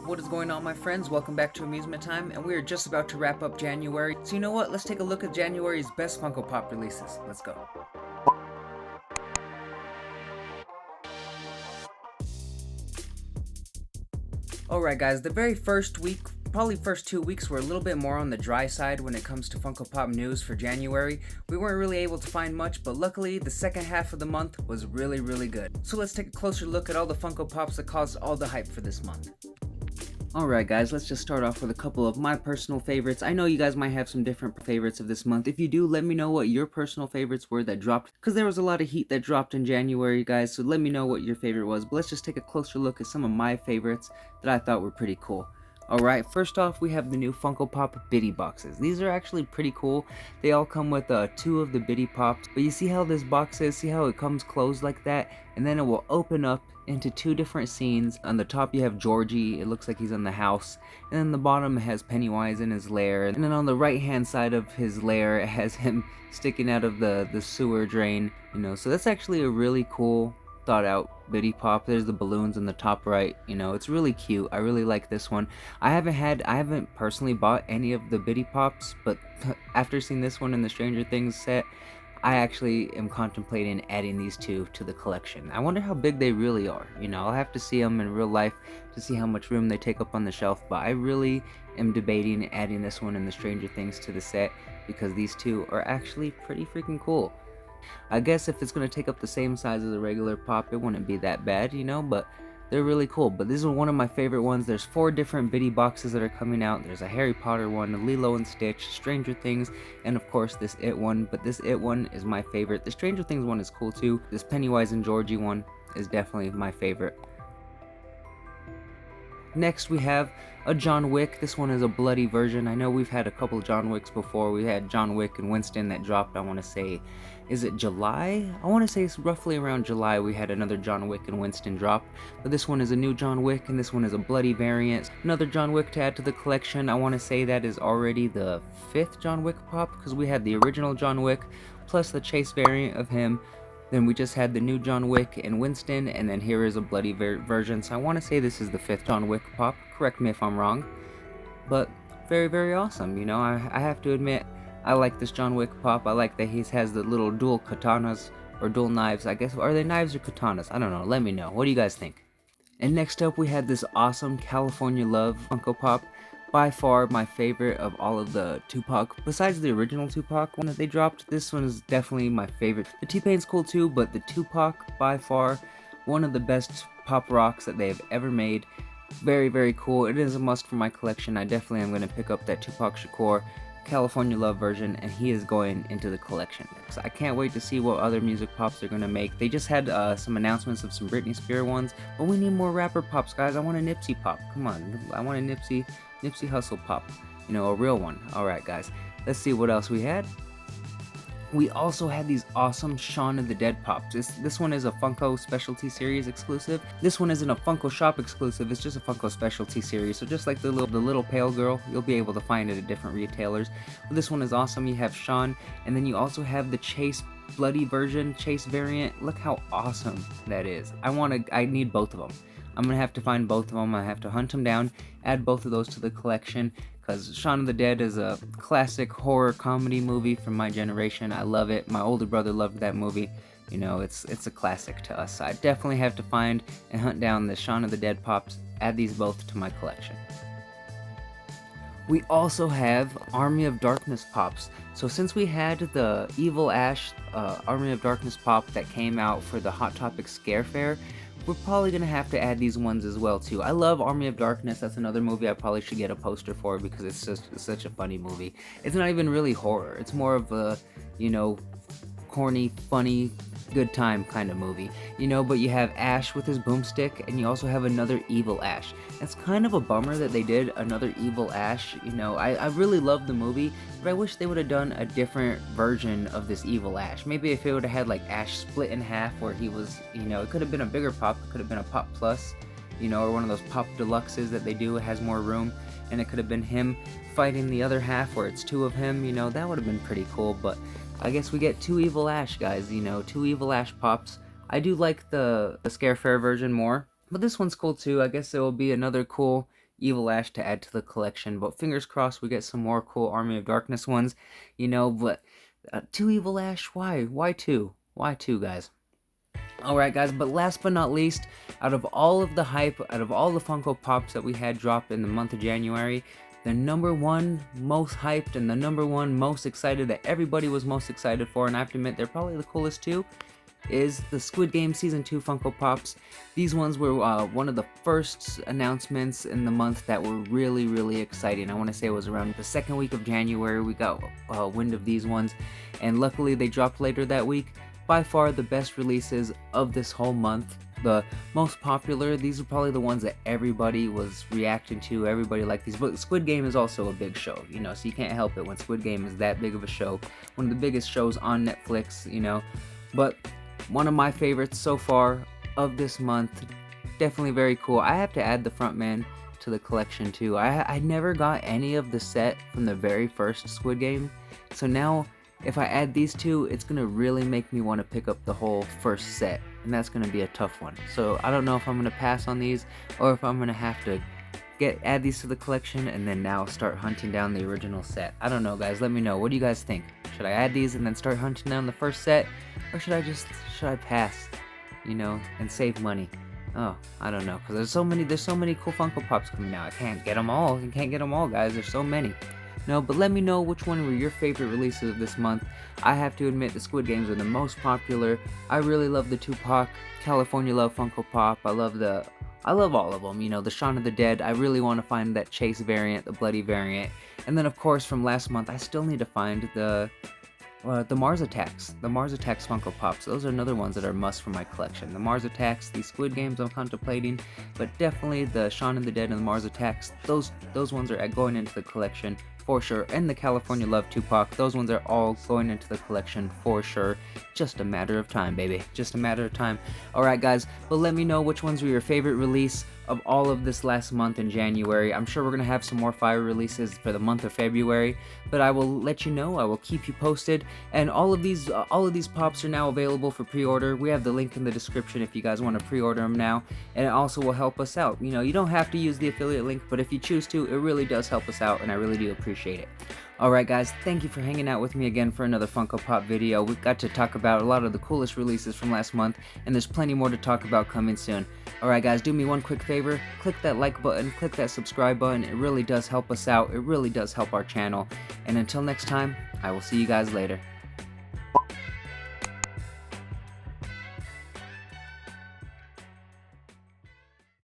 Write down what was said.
What is going on, my friends? Welcome back to Amusement Time, and we are just about to wrap up January. So you know what? Let's take a look at January's best Funko Pop releases. Let's go. Alright guys, the very first week, probably first 2 weeks, were a little bit more on the dry side when it comes to Funko Pop news for January. We weren't really able to find much, but luckily the second half of the month was really good. So let's take a closer look at all the Funko Pops that caused all the hype for this month. Alright guys, let's just start off with a couple of my personal favorites. I know you guys might have some different favorites of this month. If you do, let me know what your personal favorites were that dropped, because there was a lot of heat that dropped in January, guys, so let me know what your favorite was. But let's just take a closer look at some of my favorites that I thought were pretty cool. Alright, first off, we have the new Funko Pop Biddy boxes. These are actually pretty cool. They all come with 2 of the Biddy Pops, but you see how this box is? See how it comes closed like that? And then it will open up into 2 different scenes. On the top you have Georgie, it looks like he's in the house, and then the bottom has Pennywise in his lair, and then on the right hand side of his lair it has him sticking out of the sewer drain, so that's actually a really cool thought out Biddy Pop. There's the balloons in the top right, it's really cute. I really like this one. I haven't personally bought any of the Biddy Pops, but after seeing this one in the Stranger Things set, I actually am contemplating adding these 2 to the collection. I wonder how big they really are. I'll have to see them in real life to see how much room they take up on the shelf, but I really am debating adding this one and the Stranger Things to the set because these 2 are actually pretty freaking cool. I guess if it's going to take up the same size as a regular pop, it wouldn't be that bad, but they're really cool. But this is one of my favorite ones. There's 4 different Biddy boxes that are coming out. There's a Harry Potter one, a Lilo and Stitch, Stranger Things, and of course this It one. But this It one is my favorite. The Stranger Things one is cool too. This Pennywise and Georgie one is definitely my favorite. Next we have a John Wick. This one is a bloody version. I know we've had a couple John Wicks before. We had John Wick and Winston that dropped, I want to say, is it July? I want to say it's roughly around July we had another John Wick and Winston drop. But this one is a new John Wick, and this one is a bloody variant. Another John Wick to add to the collection. I want to say that is already the 5th John Wick pop, because we had the original John Wick plus the chase variant of him. Then we just had the new John Wick and Winston, and then here is a bloody version. So I want to say this is the 5th John Wick pop. Correct me if I'm wrong. But very awesome. I have to admit, I like this John Wick pop. I like that he has the little dual katanas, or dual knives, I guess. Are they knives or katanas? I don't know. Let me know. What do you guys think? And next up, we had this awesome California Love Funko Pop. By far my favorite of all of the Tupac. Besides the original Tupac one that they dropped, this one is definitely my favorite. The T-Pain's cool too, but the Tupac, by far, one of the best pop rocks that they have ever made. Very cool. It is a must for my collection. I definitely am going to pick up that Tupac Shakur California Love version, and he is going into the collection. So I can't wait to see what other music pops they're going to make. They just had some announcements of some Britney Spears ones, but we need more rapper pops, guys. I want a Nipsey pop. Come on, I want a Nipsey Hussle pop, a real one. Alright guys, let's see what else we had. We also had these awesome Shaun of the Dead pops. This one is a Funko Specialty Series exclusive. This one isn't a Funko Shop exclusive, it's just a Funko Specialty Series. So just like the little pale girl, you'll be able to find it at different retailers. But this one is awesome. You have Shaun, and then you also have the Chase bloody version, Chase variant. Look how awesome that is. I need both of them. I'm going to have to find both of them. I have to hunt them down, add both of those to the collection, because Shaun of the Dead is a classic horror comedy movie from my generation. I love it. My older brother loved that movie. It's a classic to us. So I definitely have to find and hunt down the Shaun of the Dead pops, add these both to my collection. We also have Army of Darkness pops. So since we had the Evil Ash Army of Darkness pop that came out for the Hot Topic Scare Fair, we're probably going to have to add these ones as well too. I love Army of Darkness. That's another movie I probably should get a poster for because it's such a funny movie. It's not even really horror. It's more of a, corny, funny, good time kind of movie. But you have Ash with his boomstick, and you also have another Evil Ash. It's kind of a bummer that they did another Evil Ash. I really love the movie, but I wish they would have done a different version of this Evil Ash. Maybe if it would have had like Ash split in half where he was, it could have been a bigger pop. It could have been a Pop Plus, or one of those Pop Deluxes that they do. It has more room, and it could have been him fighting the other half where it's 2 of him. That would have been pretty cool, but I guess we get 2 Evil Ash, guys, 2 Evil Ash pops. I do like the Scare Fair version more, but this one's cool too. I guess it will be another cool, Evil Ash to add to the collection, but fingers crossed we get some more cool Army of Darkness ones, but 2 Evil Ash, why? Why 2? Why 2, guys? Alright guys, but last but not least, out of all of the hype, out of all the Funko Pops that we had drop in the month of January, the number one most hyped and the number one most excited that everybody was most excited for, and I have to admit they're probably the coolest too, is the Squid Game Season 2 Funko Pops. These ones were one of the first announcements in the month that were really exciting. I want to say it was around the second week of January we got wind of these ones, and luckily they dropped later that week. By far the best releases of this whole month. The most popular, these are probably the ones that everybody was reacting to, everybody liked these, but Squid Game is also a big show, so you can't help it when Squid Game is that big of a show, one of the biggest shows on Netflix, but one of my favorites so far of this month, definitely very cool. I have to add the front man to the collection too. I never got any of the set from the very first Squid Game, so now if I add these two, it's going to really make me want to pick up the whole first set, and that's going to be a tough one. So I don't know if I'm going to pass on these, or if I'm going to have to add these to the collection and then now start hunting down the original set. I don't know, guys, let me know. What do you guys think? Should I add these and then start hunting down the first set, or should I pass, and save money? Oh, I don't know, because there's so many cool Funko Pops coming out. I can't get them all, guys, there's so many. No, but let me know which one were your favorite releases of this month. I have to admit the Squid Games are the most popular. I really love the Tupac, California Love Funko Pop. I love all of them. The Shaun of the Dead. I really want to find that Chase variant, the Bloody variant. And then of course from last month, I still need to find the Mars Attacks. The Mars Attacks Funko Pops. Those are another ones that are must for my collection. The Mars Attacks, the Squid Games I'm contemplating, but definitely the Shaun of the Dead and the Mars Attacks. Those ones are going into the collection for sure, and the California Love Tupac, those ones are all going into the collection for sure. Just a matter of time, baby. Just a matter of time. Alright guys, but let me know which ones were your favorite release of all of this last month in January. I'm sure we're going to have some more fire releases for the month of February, but I will let you know, I will keep you posted, and all of these pops are now available for pre-order. We have the link in the description if you guys want to pre-order them now, and it also will help us out. You don't have to use the affiliate link, but if you choose to, it really does help us out, and I really do appreciate it. Alright guys, thank you for hanging out with me again for another Funko Pop video. We've got to talk about a lot of the coolest releases from last month, and there's plenty more to talk about coming soon. Alright guys, do me one quick favor, click that like button, click that subscribe button, it really does help us out, it really does help our channel, and until next time, I will see you guys later.